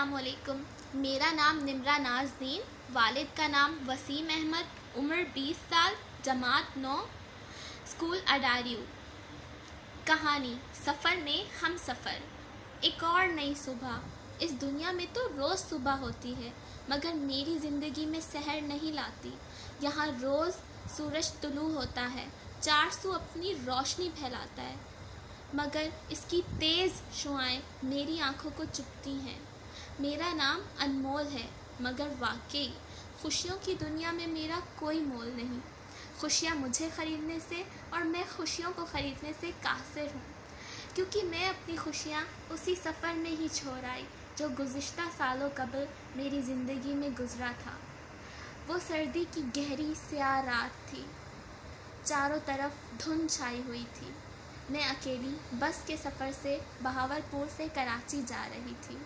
السلام علیکم. میرا نام نمرہ نازنین، والد کا نام وسیم احمد، عمر 20 سال، جماعت 9، اسکول اڈاریو. کہانی: سفر میں ہم سفر. ایک اور نئی صبح. اس دنیا میں تو روز صبح ہوتی ہے، مگر میری زندگی میں سحر نہیں لاتی. یہاں روز سورج طلوع ہوتا ہے، 400 اپنی روشنی پھیلاتا ہے، مگر اس کی تیز شعاعیں میری آنکھوں کو چبھتی ہیں. میرا نام انمول ہے، مگر واقعی خوشیوں کی دنیا میں میرا کوئی مول نہیں. خوشیاں مجھے خریدنے سے اور میں خوشیوں کو خریدنے سے قاصر ہوں، کیونکہ میں اپنی خوشیاں اسی سفر میں ہی چھوڑ آئی جو گزشتہ سالوں قبل میری زندگی میں گزرا تھا. وہ سردی کی گہری سیاہ رات تھی، چاروں طرف دھند چھائی ہوئی تھی. میں اکیلی بس کے سفر سے بہاولپور سے کراچی جا رہی تھی.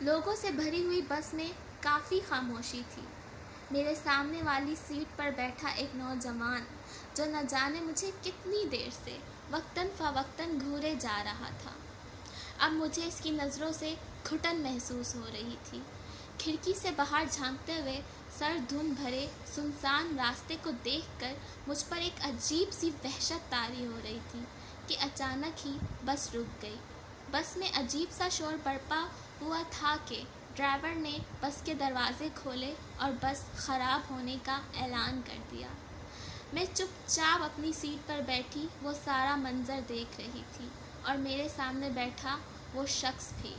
لوگوں سے بھری ہوئی بس میں کافی خاموشی تھی. میرے سامنے والی سیٹ پر بیٹھا ایک نوجوان جو نہ جانے مجھے کتنی دیر سے وقتاً فوقتاً گھورے جا رہا تھا. اب مجھے اس کی نظروں سے گھٹن محسوس ہو رہی تھی. کھڑکی سے باہر جھانکتے ہوئے سرد دھند بھرے سنسان راستے کو دیکھ کر مجھ پر ایک عجیب سی وحشت طاری ہو رہی تھی کہ اچانک ہی بس رک گئی. بس میں عجیب سا شور برپا ہوا تھا کہ ڈرائیور نے بس کے دروازے کھولے اور بس خراب ہونے کا اعلان کر دیا. میں چپ چاپ اپنی سیٹ پر بیٹھی وہ سارا منظر دیکھ رہی تھی، اور میرے سامنے بیٹھا وہ شخص بھی.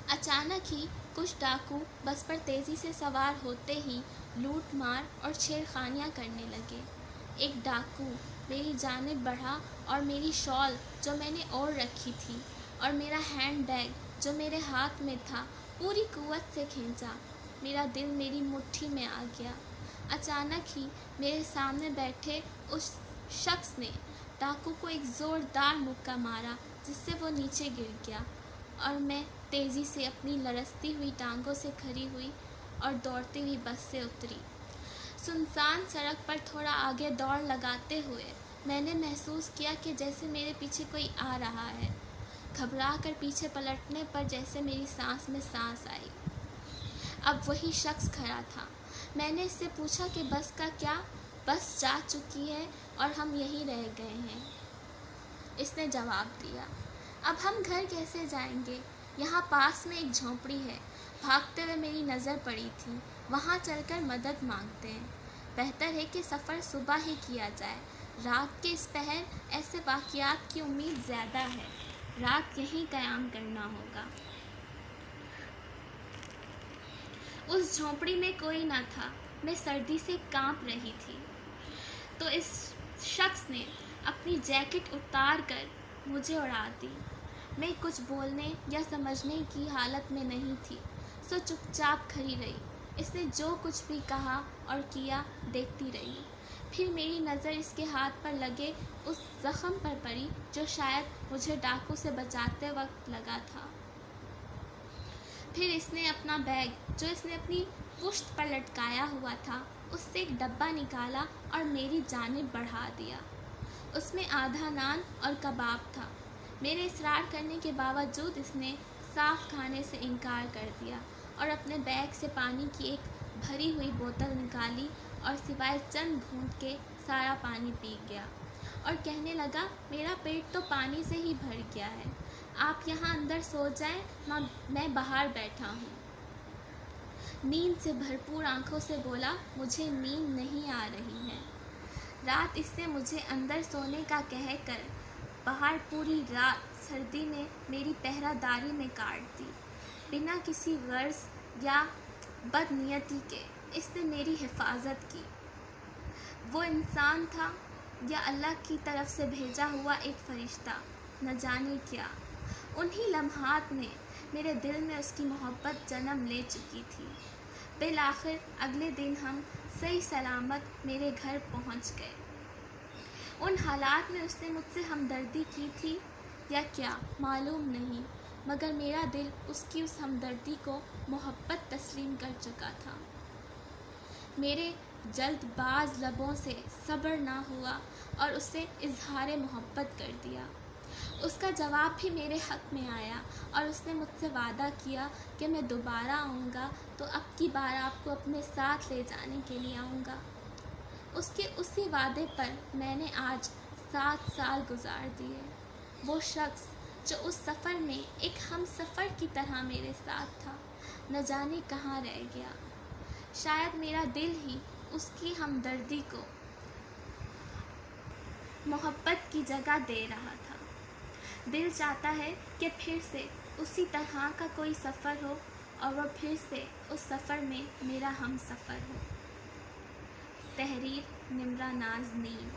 اچانک ہی کچھ ڈاکو بس پر تیزی سے سوار ہوتے ہی لوٹ مار اور چھیڑخانیاں کرنے لگے. ایک ڈاکو میری جانب بڑھا اور میری شال جو میں نے اوڑھ رکھی تھی اور میرا ہینڈ بیگ جو میرے ہاتھ میں تھا پوری قوت سے کھینچا. میرا دل میری مٹھی میں آ گیا. اچانک ہی میرے سامنے بیٹھے اس شخص نے ڈاکو کو ایک زوردار مکہ مارا جس سے وہ نیچے گر گیا، اور میں تیزی سے اپنی لرزتی ہوئی ٹانگوں سے کھڑی ہوئی اور دوڑتی ہوئی بس سے اتری. سنسان سڑک پر تھوڑا آگے دوڑ لگاتے ہوئے میں نے محسوس کیا کہ جیسے میرے پیچھے کوئی آ رہا ہے. گھبرا کر پیچھے پلٹنے پر جیسے میری سانس میں سانس آئی. اب وہی شخص کھڑا تھا. میں نے اس سے پوچھا کہ بس کا کیا؟ بس جا چکی ہے اور ہم یہیں رہ گئے ہیں. اس نے جواب دیا، اب ہم گھر کیسے جائیں گے؟ یہاں پاس میں ایک جھونپڑی ہے. بھاگتے ہوئے میری نظر پڑی تھی. وہاں چل کر مدد مانگتے ہیں. بہتر ہے کہ سفر صبح ہی کیا جائے. رات کے اس پہر ایسے واقعات کی امید زیادہ ہے. رات یہیں قیام کرنا ہوگا. اس جھونپڑی میں کوئی نہ تھا. میں سردی سے کانپ رہی تھی. تو اس شخص نے اپنی جیکٹ اتار کر مجھے اڑا دی. میں کچھ بولنے یا سمجھنے کی حالت میں نہیں تھی، سو چپ چاپ کھڑی رہی. اس نے جو کچھ بھی کہا اور کیا دیکھتی رہی. پھر میری نظر اس کے ہاتھ پر لگے اس زخم پر پڑی جو شاید مجھے ڈاکو سے بچاتے وقت لگا تھا. پھر اس نے اپنا بیگ جو اس نے اپنی پشت پر لٹکایا ہوا تھا اس سے ایک ڈبہ نکالا اور میری جانب بڑھا دیا. اس میں آدھا نان اور کباب تھا. میرے اصرار کرنے کے باوجود اس نے صاف کھانے سے انکار کر دیا اور اپنے بیگ سے پانی کی ایک بھری ہوئی بوتل نکالی اور سوائے چند گھونٹ کے سارا پانی پی گیا، اور کہنے لگا، میرا پیٹ تو پانی سے ہی بھر گیا ہے، آپ یہاں اندر سو جائیں، میں باہر بیٹھا ہوں. نیند سے بھرپور آنکھوں سے بولا، مجھے نیند نہیں آ رہی ہے. رات اس نے مجھے اندر سونے کا کہہ کر باہر پوری رات سردی میں میری پہرہ داری میں کاٹ دی. بنا کسی غرض یا بدنیتی کے اس نے میری حفاظت کی. وہ انسان تھا یا اللہ کی طرف سے بھیجا ہوا ایک فرشتہ، نہ جانے کیا. انہی لمحات میں میرے دل میں اس کی محبت جنم لے چکی تھی. بالآخر اگلے دن ہم صحیح سلامت میرے گھر پہنچ گئے. ان حالات میں اس نے مجھ سے ہمدردی کی تھی یا کیا معلوم نہیں، مگر میرا دل اس کی اس ہمدردی کو محبت تسلیم کر چکا تھا. میرے جلد باز لبوں سے صبر نہ ہوا اور اسے اظہار محبت کر دیا. اس کا جواب بھی میرے حق میں آیا اور اس نے مجھ سے وعدہ کیا کہ میں دوبارہ آؤں گا تو اب کی بار آپ کو اپنے ساتھ لے جانے کے لیے آؤں گا۔ اس کے اسی وعدے پر میں نے آج 7 سال گزار دیے۔ وہ شخص جو اس سفر میں ایک ہم سفر کی طرح میرے ساتھ تھا، نہ جانے کہاں رہ گیا۔ شاید میرا دل ہی اس کی ہمدردی کو محبت کی جگہ دے رہا تھا۔ دل چاہتا ہے کہ پھر سے اسی طرح کا کوئی سفر ہو اور وہ پھر سے اس سفر میں میرا ہم سفر ہو۔ تحریر نمرہ ناز نین۔